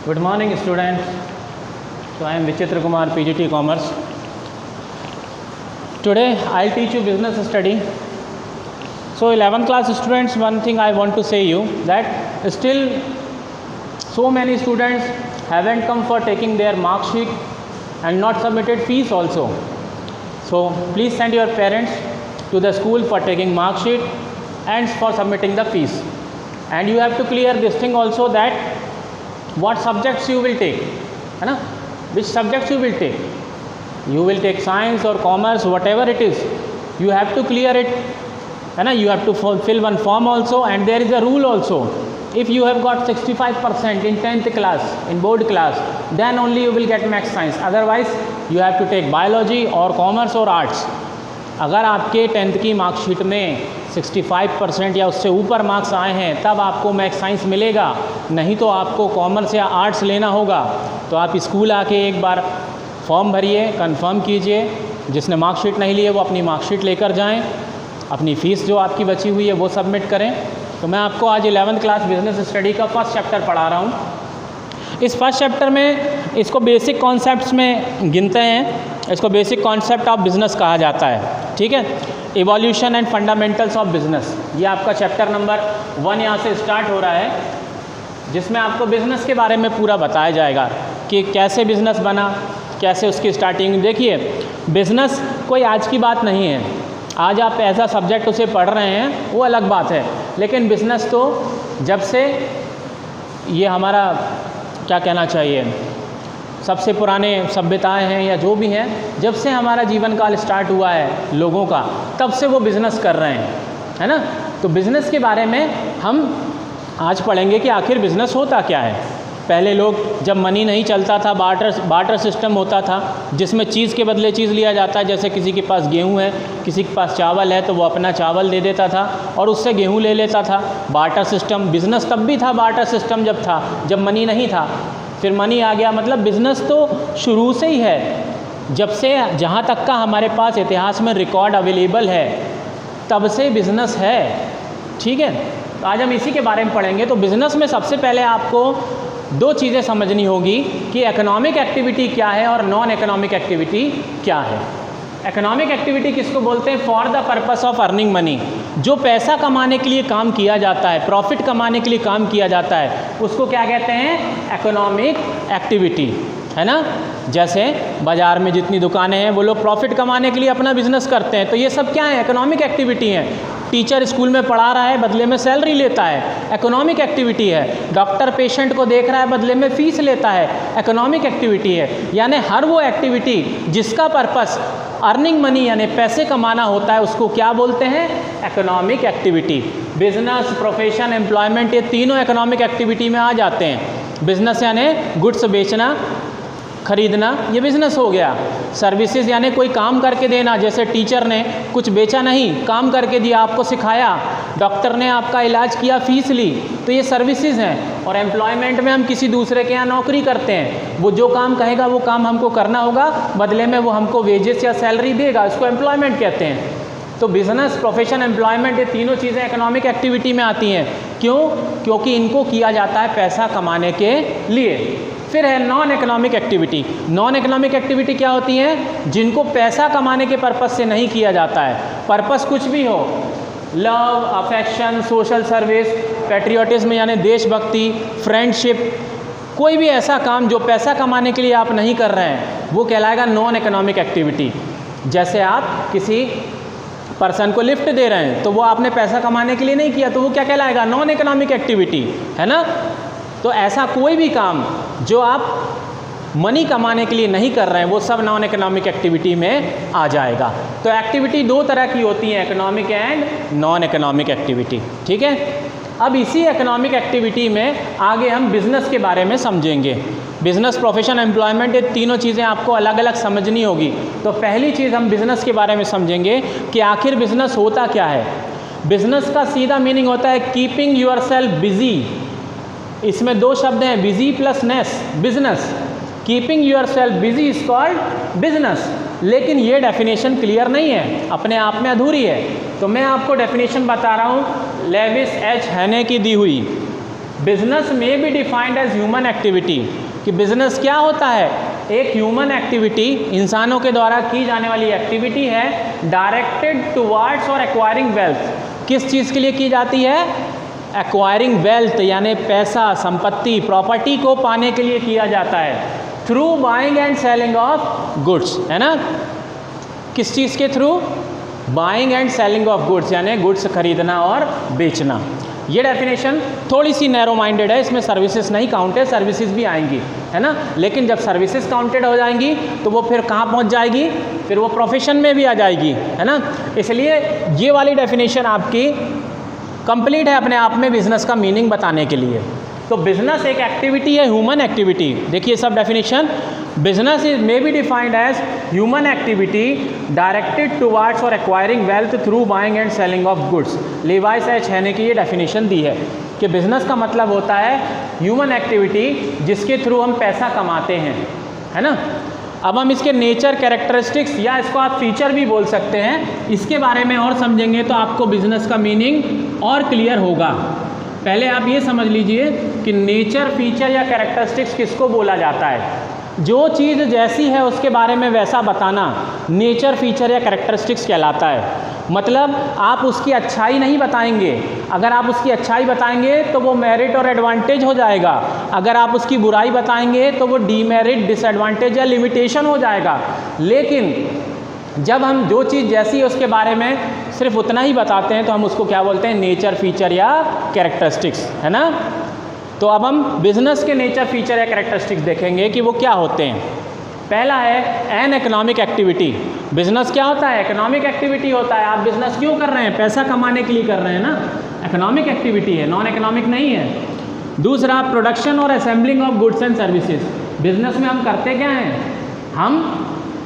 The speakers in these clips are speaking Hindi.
Good morning, students. So I am Vichitra Kumar, PGT Commerce. Today I'll teach you business study. So 11th class students, one thing I want to say you that still so many students haven't come for taking their mark sheet and not submitted fees also. So please send your parents to the school for taking mark sheet and for submitting the fees. And you have to clear this thing also that what subjects you will take, है ना? Which subjects you will take? You will take science or commerce, whatever it is. You have to clear it, है ना? You have to fill one form also, and there is a rule also. If you have got 65% in 10th class, in board class, then only you will get max science. Otherwise, you have to take biology or commerce or arts. अगर आपके 10th की मार्कशीट में 65% या उससे ऊपर मार्क्स आए हैं तब आपको मैथ्स साइंस मिलेगा, नहीं तो आपको कॉमर्स या आर्ट्स लेना होगा. तो आप स्कूल आके एक बार फॉर्म भरिए, कंफर्म कीजिए. जिसने मार्कशीट नहीं ली है वो अपनी मार्कशीट लेकर जाएं, अपनी फ़ीस जो आपकी बची हुई है वो सबमिट करें. तो मैं आपको आज 11th क्लास बिजनेस स्टडी का फर्स्ट चैप्टर पढ़ा रहा हूँ. इस फर्स्ट चैप्टर में इसको बेसिक कॉन्सेप्ट्स में गिनते हैं. इसको बेसिक कॉन्सेप्ट ऑफ बिज़नेस कहा जाता है. ठीक है, evolution and fundamentals of business, ये आपका चैप्टर नंबर 1 यहाँ से स्टार्ट हो रहा है, जिसमें आपको बिज़नेस के बारे में पूरा बताया जाएगा कि कैसे बिज़नेस बना, कैसे उसकी स्टार्टिंग. देखिए, बिज़नेस कोई आज की बात नहीं है. आज आप ऐसा सब्जेक्ट उसे पढ़ रहे हैं वो अलग बात है, लेकिन बिज़नेस तो जब से ये हमारा क्या कहना चाहिए सबसे पुराने सभ्यताएं हैं या जो भी हैं, जब से हमारा जीवन काल स्टार्ट हुआ है लोगों का, तब से वो बिज़नेस कर रहे हैं, है ना. तो बिज़नेस के बारे में हम आज पढ़ेंगे कि आखिर बिज़नेस होता क्या है. पहले लोग जब मनी नहीं चलता था, बार्टर सिस्टम होता था जिसमें चीज़ के बदले चीज़ लिया जाता है. जैसे किसी के पास गेहूं है, किसी के पास चावल है, तो वो अपना चावल दे देता था और उससे गेहूं ले लेता था. Barter system. बिज़नेस तब भी था बार्टर सिस्टम जब था, जब मनी नहीं था. फिर मनी आ गया. मतलब बिज़नेस तो शुरू से ही है, जब से जहाँ तक का हमारे पास इतिहास में रिकॉर्ड अवेलेबल है तब से बिज़नेस है. ठीक है, तो आज हम इसी के बारे में पढ़ेंगे. तो बिज़नेस में सबसे पहले आपको दो चीज़ें समझनी होगी कि इकोनॉमिक एक्टिविटी क्या है और नॉन इकोनॉमिक एक्टिविटी क्या है. इकोनॉमिक एक्टिविटी किसको बोलते हैं? For the purpose of earning money. जो पैसा कमाने के लिए काम किया जाता है, प्रॉफिट कमाने के लिए काम किया जाता है, उसको क्या कहते हैं? इकोनॉमिक एक्टिविटी, है ना. जैसे बाज़ार में जितनी दुकानें हैं वो लोग प्रॉफिट कमाने के लिए अपना बिजनेस करते हैं, तो ये सब क्या है? इकोनॉमिक एक्टिविटी है. टीचर स्कूल में पढ़ा रहा है, बदले में सैलरी लेता है, इकोनॉमिक एक्टिविटी है. डॉक्टर पेशेंट को देख रहा है, बदले में फ़ीस लेता है, इकोनॉमिक एक्टिविटी है. यानी हर वो एक्टिविटी जिसका पर्पस अर्निंग मनी यानी पैसे कमाना होता है उसको क्या बोलते हैं? Economic activity. Business, profession, employment, ये तीनों इकोनॉमिक एक्टिविटी में आ जाते हैं. बिजनेस यानी गुड्स बेचना, खरीदना, ये बिज़नेस हो गया. सर्विसेज यानी कोई काम करके देना. जैसे टीचर ने कुछ बेचा नहीं, काम करके दिया, आपको सिखाया. डॉक्टर ने आपका इलाज किया, फ़ीस ली, तो ये सर्विसेज हैं. और एम्प्लॉयमेंट में हम किसी दूसरे के यहाँ नौकरी करते हैं, वो जो काम कहेगा वो काम हमको करना होगा, बदले में वो हमको वेजेस या सैलरी देगा, इसको एम्प्लॉयमेंट कहते हैं. तो बिज़नेस, प्रोफेशन, एम्प्लॉयमेंट, ये तीनों चीज़ें इकोनॉमिक एक्टिविटी में आती हैं. क्यों? क्योंकि इनको किया जाता है पैसा कमाने के लिए. फिर है non economic activity. Non economic activity क्या होती हैं? जिनको पैसा कमाने के पर्पस से नहीं किया जाता है. पर्पस कुछ भी हो, love, affection, social service, patriotism यानी देशभक्ति, फ्रेंडशिप, कोई भी ऐसा काम जो पैसा कमाने के लिए आप नहीं कर रहे हैं वो कहलाएगा नॉन इकोनॉमिक एक्टिविटी. जैसे आप किसी पर्सन को लिफ्ट दे रहे हैं तो वो आपने पैसा कमाने के लिए नहीं किया, तो वो क्या कहलाएगा? नॉन इकोनॉमिक एक्टिविटी, है ना. तो ऐसा कोई भी काम जो आप मनी कमाने के लिए नहीं कर रहे हैं वो सब नॉन इकोनॉमिक एक्टिविटी में आ जाएगा. तो एक्टिविटी दो तरह की होती है, economic and non economic activity. ठीक है, अब इसी इकोनॉमिक एक्टिविटी में आगे हम बिज़नेस के बारे में समझेंगे. बिज़नेस, प्रोफेशन, एम्प्लॉयमेंट, ये तीनों चीज़ें आपको अलग अलग समझनी होगी. तो पहली चीज़ हम बिज़नेस के बारे में समझेंगे कि आखिर बिज़नेस होता क्या है. बिज़नेस का सीधा मीनिंग होता है कीपिंग योर सेल्फ बिजी. इसमें दो शब्द हैं, busy plus ness, business. Keeping your self busy is called business. लेकिन ये डेफिनेशन क्लियर नहीं है, अपने आप में अधूरी है. तो मैं आपको डेफिनेशन बता रहा हूँ लेविस एच हेने की दी हुई. बिजनेस में be defined as human activity, कि बिजनेस क्या होता है, एक ह्यूमन एक्टिविटी, इंसानों के द्वारा की जाने वाली एक्टिविटी है, directed towards or acquiring wealth. किस चीज़ के लिए की जाती है, एक्वायरिंग वेल्थ, यानी पैसा, संपत्ति, प्रॉपर्टी को पाने के लिए किया जाता है, through buying and selling of goods, है ना। किस चीज़ के through, buying and selling of goods, यानी गुड्स खरीदना और बेचना। ये डेफिनेशन थोड़ी सी नैरो माइंडेड है, इसमें सर्विसेज नहीं काउंट है, सर्विसेज भी आएंगी, है ना। लेकिन जब सर्विसेज काउंटेड हो जाएंगी तो वो फिर कहाँ पहुँच जाएगी, फिर वो प्रोफेशन में भी आ जाएगी, है ना। इसलिए ये वाली डेफिनेशन आपकी कंप्लीट है अपने आप में बिजनेस का मीनिंग बताने के लिए। तो बिजनेस एक एक्टिविटी है, ह्यूमन एक्टिविटी। देखिए सब definition, business is may be defined as human activity directed towards or acquiring wealth through buying and selling of goods. Lewis H Haney की ये डेफिनेशन दी है कि बिजनेस का मतलब होता है ह्यूमन एक्टिविटी जिसके थ्रू हम पैसा कमाते हैं, है ना। अब हम इसके नेचर, कैरेक्टरिस्टिक्स या इसको आप फीचर भी बोल सकते हैं, इसके बारे में और समझेंगे तो आपको बिजनेस का मीनिंग और क्लियर होगा। पहले आप ये समझ लीजिए कि नेचर, फीचर या कैरेक्टरिस्टिक्स किसको बोला जाता है। जो चीज़ जैसी है उसके बारे में वैसा बताना नेचर, फीचर या कैरेक्टरिस्टिक्स कहलाता है। मतलब आप उसकी अच्छाई नहीं बताएंगे, अगर आप उसकी अच्छाई बताएंगे तो वो मेरिट और एडवांटेज हो जाएगा, अगर आप उसकी बुराई बताएंगे तो वो डीमेरिट, डिसएडवांटेज या लिमिटेशन हो जाएगा। लेकिन जब हम जो चीज़ जैसी है उसके बारे में सिर्फ उतना ही बताते हैं तो हम उसको क्या बोलते हैं, नेचर, फीचर या कैरेक्टरिस्टिक्स, है ना। तो अब हम बिजनेस के नेचर, फीचर या कैरेक्टरिस्टिक्स देखेंगे कि वो क्या होते हैं। पहला है एन इकोनॉमिक एक्टिविटी। बिजनेस क्या होता है, इकोनॉमिक एक्टिविटी होता है। आप बिजनेस क्यों कर रहे हैं, पैसा कमाने के लिए कर रहे हैं ना, इकोनॉमिक एक्टिविटी है, नॉन इकोनॉमिक नहीं है। दूसरा, प्रोडक्शन और assembling of goods and services. Business में हम करते क्या हैं, हम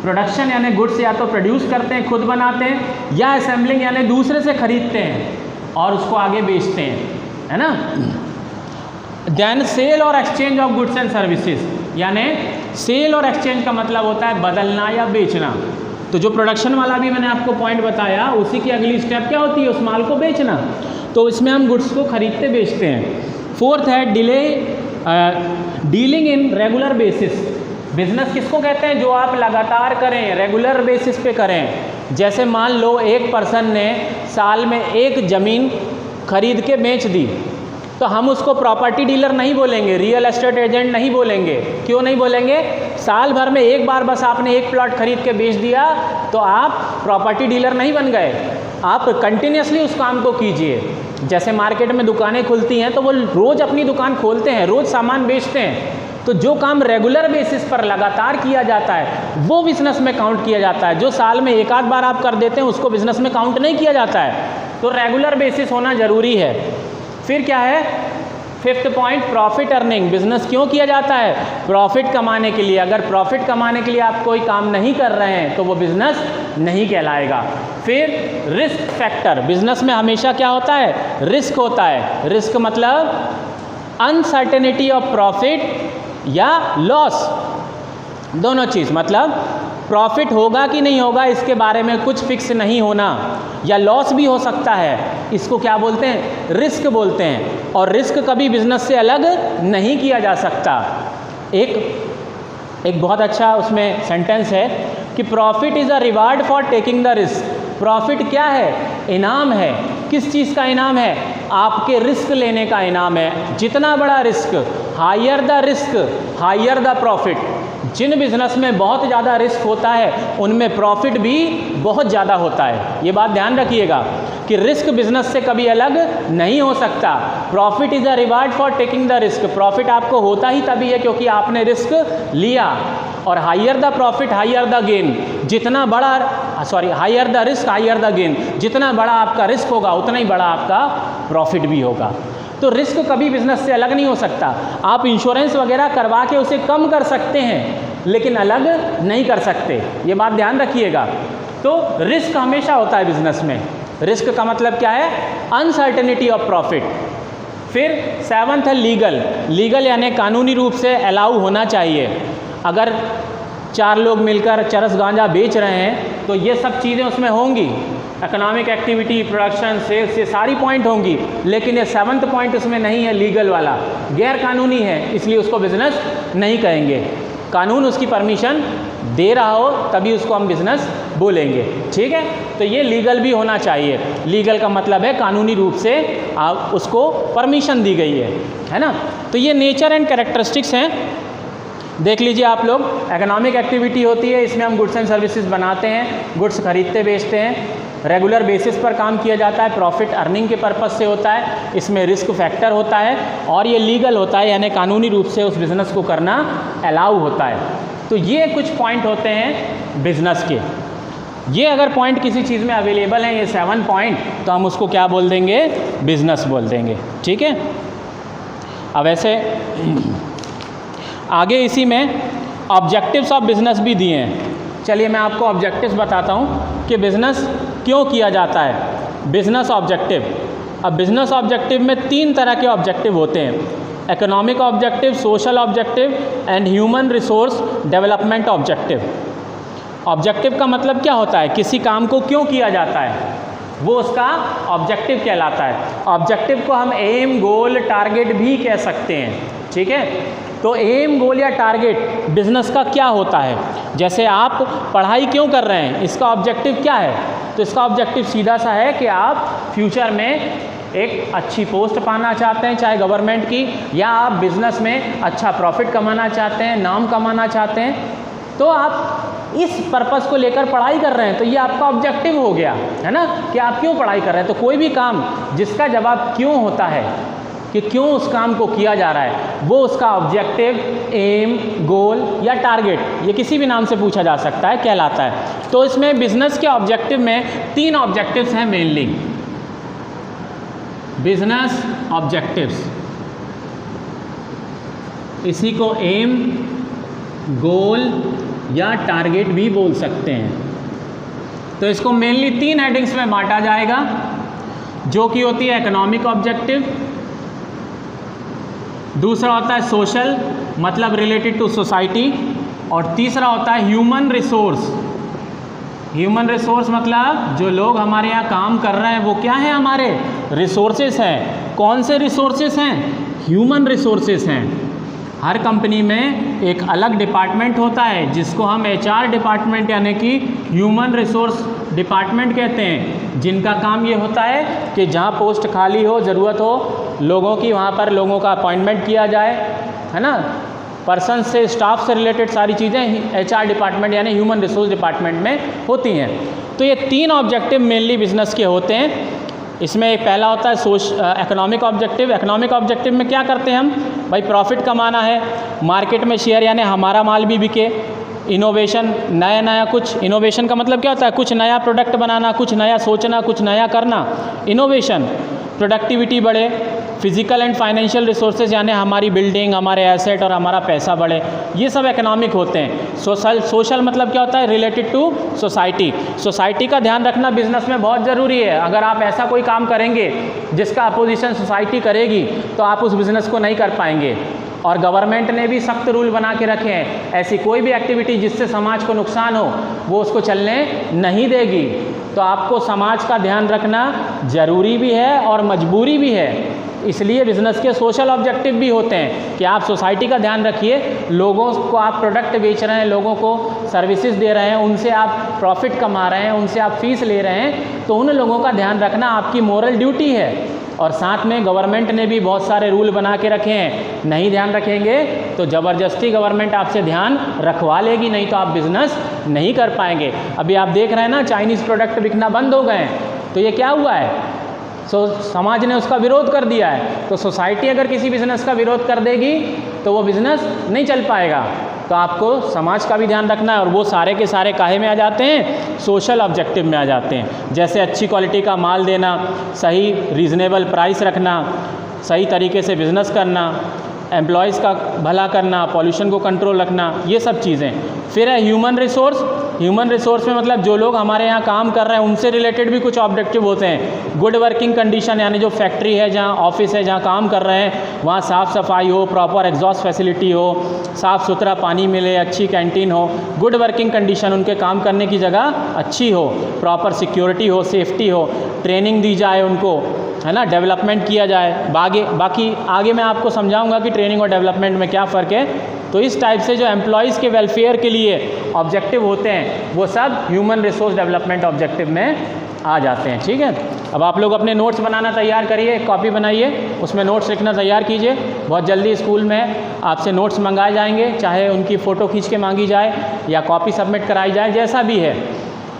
प्रोडक्शन यानी गुड्स या तो प्रोड्यूस करते हैं, खुद बनाते हैं, या असेंबलिंग यानी दूसरे से खरीदते हैं और उसको आगे बेचते हैं, है ना। देन सेल और exchange of goods and services, यानी सेल और एक्सचेंज का मतलब होता है बदलना या बेचना। तो जो प्रोडक्शन वाला भी मैंने आपको पॉइंट बताया, उसी की अगली स्टेप क्या होती है, उस माल को बेचना। तो इसमें हम गुड्स को खरीदते बेचते हैं। फोर्थ है dealing in regular basis. Business किसको कहते हैं, जो आप लगातार करें, रेगुलर बेसिस पे करें। जैसे मान लो एक पर्सन ने साल में एक ज़मीन खरीद के बेच दी, तो हम उसको प्रॉपर्टी डीलर नहीं बोलेंगे, रियल एस्टेट एजेंट नहीं बोलेंगे। क्यों नहीं बोलेंगे, साल भर में एक बार बस आपने एक प्लॉट खरीद के बेच दिया तो आप प्रॉपर्टी डीलर नहीं बन गए। आप कंटिन्यूसली उस काम को कीजिए। जैसे मार्केट में दुकानें खुलती हैं तो वो रोज़ अपनी दुकान खोलते हैं, रोज़ सामान बेचते हैं। तो जो काम रेगुलर बेसिस पर लगातार किया जाता है वो बिजनेस में काउंट किया जाता है। जो साल में एक आध बार आप कर देते हैं उसको बिजनेस में काउंट नहीं किया जाता है। तो रेगुलर बेसिस होना ज़रूरी है। फिर क्या है, fifth point, profit earning. Business क्यों किया जाता है, प्रॉफिट कमाने के लिए। अगर प्रॉफिट कमाने के लिए आप कोई काम नहीं कर रहे हैं तो वो बिजनेस नहीं कहलाएगा। फिर रिस्क फैक्टर, बिजनेस में हमेशा क्या होता है, रिस्क होता है। रिस्क मतलब अनसर्टेनिटी ऑफ प्रॉफिट या लॉस, दोनों चीज़। मतलब प्रॉफिट होगा कि नहीं होगा इसके बारे में कुछ फिक्स नहीं होना, या लॉस भी हो सकता है, इसको क्या बोलते हैं, रिस्क बोलते हैं। और रिस्क कभी बिजनेस से अलग नहीं किया जा सकता। एक बहुत अच्छा उसमें सेंटेंस है कि profit is a reward for taking the risk. Profit क्या है, इनाम है। किस चीज़ का इनाम है, आपके रिस्क लेने का इनाम है। जितना बड़ा risk, higher the risk higher the profit. जिन बिजनेस में बहुत ज़्यादा रिस्क होता है उनमें प्रॉफिट भी बहुत ज़्यादा होता है। ये बात ध्यान रखिएगा कि रिस्क बिजनेस से कभी अलग नहीं हो सकता। Profit is a reward for taking the risk. Profit आपको होता ही तभी है क्योंकि आपने रिस्क लिया। और higher the profit higher the gain, जितना बड़ा higher the risk higher the gain, जितना बड़ा आपका रिस्क होगा उतना ही बड़ा आपका प्रॉफिट भी होगा। तो रिस्क कभी बिजनेस से अलग नहीं हो सकता। आप इंश्योरेंस वगैरह करवा के उसे कम कर सकते हैं लेकिन अलग नहीं कर सकते, ये बात ध्यान रखिएगा। तो रिस्क हमेशा होता है बिजनेस में। रिस्क का मतलब क्या है, अनसर्टेनिटी ऑफ प्रॉफिट। फिर सेवंथ है लीगल। लीगल यानी कानूनी रूप से अलाउ होना चाहिए। अगर 4 लोग मिलकर चरस गांजा बेच रहे हैं तो ये सब चीज़ें उसमें होंगी, इकोनॉमिक एक्टिविटी, प्रोडक्शन, सेल्स, ये सारी पॉइंट होंगी, लेकिन ये 7th पॉइंट उसमें नहीं है, लीगल वाला, गैर कानूनी है, इसलिए उसको बिजनेस नहीं कहेंगे। कानून उसकी परमिशन दे रहा हो तभी उसको हम बिजनेस बोलेंगे, ठीक है। तो ये लीगल भी होना चाहिए। लीगल का मतलब है कानूनी रूप से आप उसको परमिशन दी गई है ना। तो ये नेचर एंड कैरेक्टरिस्टिक्स हैं, देख लीजिए आप लोग। इकोनॉमिक एक्टिविटी होती है, इसमें हम गुड्स एंड सर्विसेज बनाते हैं, गुड्स खरीदते बेचते हैं, रेगुलर बेसिस पर काम किया जाता है, प्रॉफिट अर्निंग के पर्पस से होता है, इसमें रिस्क फैक्टर होता है, और ये लीगल होता है, यानी कानूनी रूप से उस बिज़नेस को करना अलाउ होता है। तो ये कुछ पॉइंट होते हैं बिजनेस के। ये अगर पॉइंट किसी चीज़ में अवेलेबल हैं, ये 7 पॉइंट, तो हम उसको क्या बोल देंगे, बिजनेस बोल देंगे, ठीक है। अब ऐसे आगे इसी में ऑब्जेक्टिव्स ऑफ बिजनेस भी दिए हैं। चलिए मैं आपको ऑब्जेक्टिव्स बताता हूँ कि बिजनेस क्यों किया जाता है। बिजनेस ऑब्जेक्टिव, अब बिजनेस ऑब्जेक्टिव में 3 तरह के ऑब्जेक्टिव होते हैं, economic objective, social objective and human resource development objective. Objective का मतलब क्या होता है, किसी काम को क्यों किया जाता है, वो उसका ऑब्जेक्टिव कहलाता है। ऑब्जेक्टिव को हम एम, गोल, टारगेट भी कह सकते हैं, ठीक है। तो एम, गोल या टारगेट बिजनेस का क्या होता है। जैसे आप पढ़ाई क्यों कर रहे हैं, इसका ऑब्जेक्टिव क्या है, तो इसका ऑब्जेक्टिव सीधा सा है कि आप फ्यूचर में एक अच्छी पोस्ट पाना चाहते हैं, चाहे गवर्नमेंट की, या आप बिजनेस में अच्छा प्रॉफिट कमाना चाहते हैं, नाम कमाना चाहते हैं, तो आप इस पर्पस को लेकर पढ़ाई कर रहे हैं, तो ये आपका ऑब्जेक्टिव हो गया, है ना, कि आप क्यों पढ़ाई कर रहे हैं। तो कोई भी काम जिसका जवाब क्यों होता है, कि क्यों उस काम को किया जा रहा है, वो उसका ऑब्जेक्टिव, एम, गोल या टारगेट, ये किसी भी नाम से पूछा जा सकता है, कहलाता है। तो इसमें बिजनेस के ऑब्जेक्टिव में 3 ऑब्जेक्टिव्स हैं मेनली। बिजनेस ऑब्जेक्टिव्स, इसी को एम, गोल या टारगेट भी बोल सकते हैं। तो इसको मेनली 3 हेडिंग्स में बांटा जाएगा, जो कि होती है इकोनॉमिक ऑब्जेक्टिव, दूसरा होता है सोशल, मतलब रिलेटेड टू सोसाइटी, और तीसरा होता है ह्यूमन रिसोर्स। ह्यूमन रिसोर्स मतलब जो लोग हमारे यहाँ काम कर रहे हैं वो क्या है, हमारे रिसोर्सेस हैं। कौन से रिसोर्सेस हैं, ह्यूमन रिसोर्सेस हैं। हर कंपनी में एक अलग डिपार्टमेंट होता है जिसको हम HR डिपार्टमेंट यानी कि ह्यूमन रिसोर्स डिपार्टमेंट कहते हैं, जिनका काम ये होता है कि जहाँ पोस्ट खाली हो, ज़रूरत हो लोगों की, वहाँ पर लोगों का अपॉइंटमेंट किया जाए, है ना। पर्सन से, स्टाफ से रिलेटेड सारी चीज़ें HR डिपार्टमेंट यानी ह्यूमन रिसोर्स डिपार्टमेंट में होती हैं। तो ये 3 ऑब्जेक्टिव मेनली बिजनेस के होते हैं। इसमें एक पहला होता है इकोनॉमिक ऑब्जेक्टिव। इकोनॉमिक ऑब्जेक्टिव में क्या करते हैं हम, भाई प्रॉफिट कमाना है, मार्केट में शेयर यानी हमारा माल भी बिके, इनोवेशन, नया नया कुछ, इनोवेशन का मतलब क्या होता है, कुछ नया प्रोडक्ट बनाना, कुछ नया सोचना, कुछ नया करना, इनोवेशन। प्रोडक्टिविटी बढ़े, फिजिकल एंड फाइनेंशियल रिसोर्सेज यानी हमारी बिल्डिंग, हमारे एसेट और हमारा पैसा बढ़े, ये सब इकोनॉमिक होते हैं। सोशल मतलब क्या होता है, रिलेटेड टू सोसाइटी। सोसाइटी का ध्यान रखना बिजनेस में बहुत ज़रूरी है। अगर आप ऐसा कोई काम करेंगे जिसका अपोजिशन सोसाइटी करेगी तो आप उस बिज़नेस को नहीं कर पाएंगे। और गवर्नमेंट ने भी सख्त रूल बना के रखे हैं, ऐसी कोई भी एक्टिविटी जिससे समाज को नुकसान हो वो उसको चलने नहीं देगी। तो आपको समाज का ध्यान रखना ज़रूरी भी है और मजबूरी भी है। इसलिए बिज़नेस के सोशल ऑब्जेक्टिव भी होते हैं कि आप सोसाइटी का ध्यान रखिए, लोगों को आप प्रोडक्ट बेच रहे हैं, लोगों को सर्विसेज दे रहे हैं, उनसे आप प्रॉफिट कमा रहे हैं, उनसे आप फीस ले रहे हैं, तो उन लोगों का ध्यान रखना आपकी मोरल ड्यूटी है। और साथ में गवर्नमेंट ने भी बहुत सारे रूल बना के रखे हैं, नहीं ध्यान रखेंगे तो ज़बरदस्ती गवर्नमेंट आपसे ध्यान रखवा लेगी, नहीं तो आप बिज़नेस नहीं कर पाएंगे। अभी आप देख रहे हैं ना, चाइनीज़ प्रोडक्ट बिकना बंद हो गए हैं, तो ये क्या हुआ है, समाज ने उसका विरोध कर दिया है। तो सोसाइटी अगर किसी बिज़नेस का विरोध कर देगी तो वो बिज़नेस नहीं चल पाएगा। तो आपको समाज का भी ध्यान रखना है, और वो सारे के सारे काहे में आ जाते हैं, सोशल ऑब्जेक्टिव में आ जाते हैं। जैसे अच्छी क्वालिटी का माल देना, सही रीज़नेबल प्राइस रखना, सही तरीके से बिज़नेस करना, एम्प्लॉयज़ का भला करना, पॉल्यूशन को कंट्रोल रखना, ये सब चीज़ें। फिर है ह्यूमन रिसोर्स, ह्यूमन रिसोर्स में मतलब जो लोग हमारे यहाँ काम कर रहे हैं उनसे रिलेटेड भी कुछ ऑब्जेक्टिव होते हैं। गुड वर्किंग कंडीशन, यानी जो फैक्ट्री है, जहाँ ऑफिस है, जहाँ काम कर रहे हैं वहाँ साफ़ सफाई हो, प्रॉपर एग्जॉस्ट फैसिलिटी हो, साफ़ सुथरा पानी मिले, अच्छी कैंटीन हो। गुड वर्किंग कंडीशन, उनके काम करने की जगह अच्छी हो, प्रॉपर सिक्योरिटी हो, सेफ्टी हो, ट्रेनिंग दी जाए उनको, है ना, डेवलपमेंट किया जाए। बाकी आगे मैं आपको समझाऊंगा कि ट्रेनिंग और डेवलपमेंट में क्या फ़र्क है। तो इस टाइप से जो एम्प्लॉयज़ के वेलफेयर के लिए ऑब्जेक्टिव होते हैं वो सब ह्यूमन रिसोर्स डेवलपमेंट ऑब्जेक्टिव में आ जाते हैं। ठीक है, अब आप लोग अपने नोट्स बनाना तैयार करिए, एक कॉपी बनाइए, उसमें नोट्स लिखना तैयार कीजिए। बहुत जल्दी स्कूल में आपसे नोट्स मंगाए जाएंगे, चाहे उनकी फ़ोटो खींच के मांगी जाए या कॉपी सबमिट कराई जाए, जैसा भी है।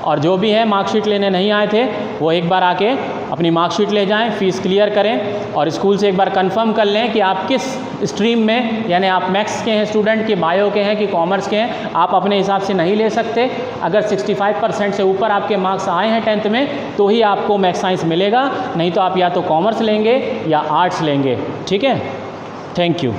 और जो भी है मार्कशीट लेने नहीं आए थे वो एक बार आके अपनी मार्कशीट ले जाएं, फ़ीस क्लियर करें और स्कूल से एक बार कंफर्म कर लें कि आप किस स्ट्रीम में, यानी आप मैथ्स के हैं स्टूडेंट, कि बायो के हैं, कि कॉमर्स के हैं। आप अपने हिसाब से नहीं ले सकते। अगर 65% से ऊपर आपके मार्क्स आए हैं 10th में तो ही आपको मैथ्स साइंस मिलेगा, नहीं तो आप या तो कॉमर्स लेंगे या आर्ट्स लेंगे। ठीक है, थैंक यू।